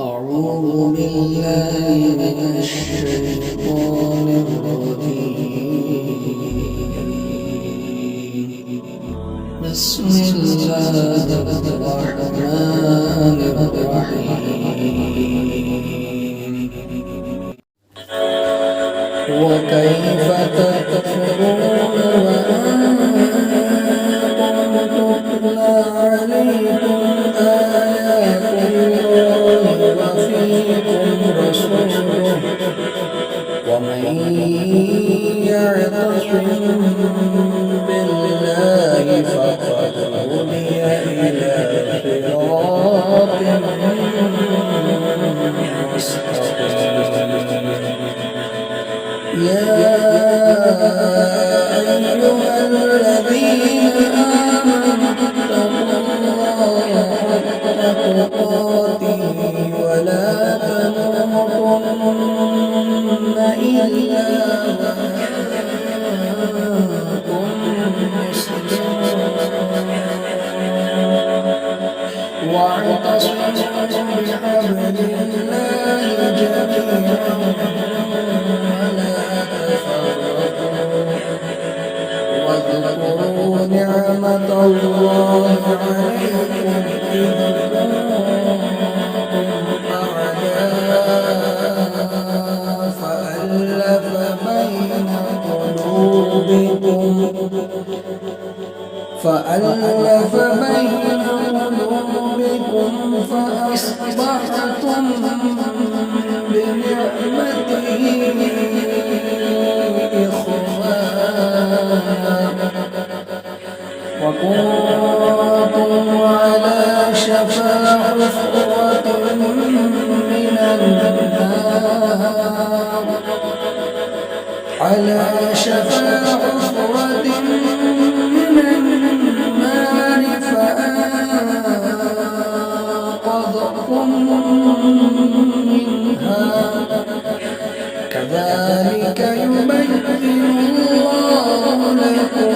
أعوذ بالله من الشيطان الرجيم. بسم الله الرحمن الرحيم. وكيف تكفرون وأنتم تتلى عليكم آيات الله وفيكم رسوله ومن يعتصم بالله فقد هدي إلى صراط مستقيم. يا أيها الذين آمنوا اتقوا الله حق تقاته ولا تموتن إلا وأنتم مسلمون. واعتصموا بحبل الله جميعا ولا تفرقوا واذكروا نعمة الله عليكم إذ كنتم أعداء فألف بين قلوبكم فأصبحتم بنعمته إخوانا وكنتم على شفا حفرة من النار فأنقذكم منها. كذلك يبين الله لكم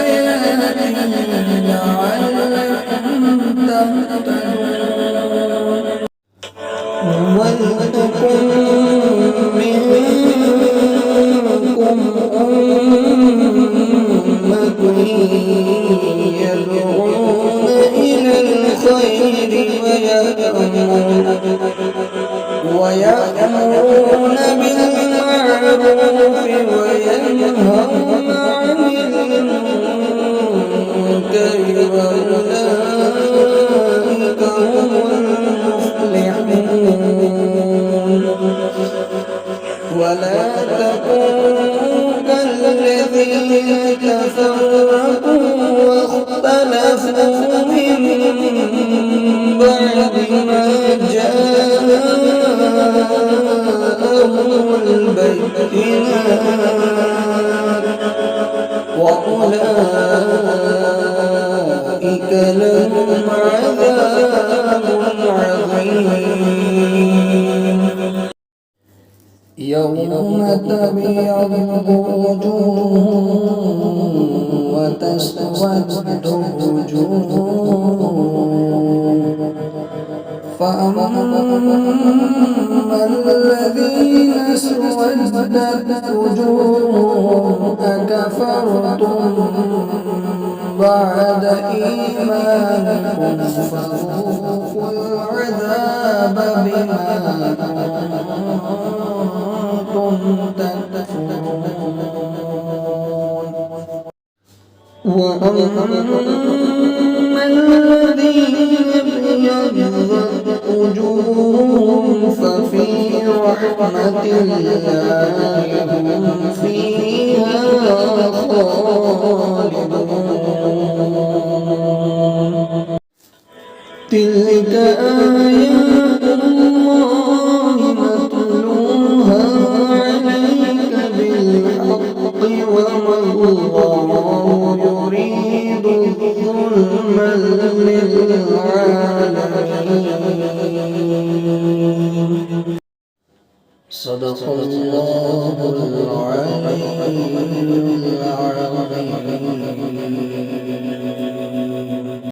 آياته لعلكم تهتدون. ولتكن منكم أمة يدعون إلى الخير ويأمرون بالمعروف وينهون عن المنكر وأولئك هم المفلحون. ولا تكونوا كالذين تفرقوا واختلفوا من بعد ما جاءهم البينات وأولئك لهم عذاب عظيم. يوم تبيض وجوه وتسود وجوه فأما الذين اسودت وجوههم أكفرتم بعد إيمانكم فذوقوا العذاب بما كنتم تكفرون. وأما الذين ابيضت وجوههم ففي رحمة الله هم فيها خالدون. تلك آيات الله نتلوها عليك بالحق وما الله يريد ظلما للعالمين. صدق الله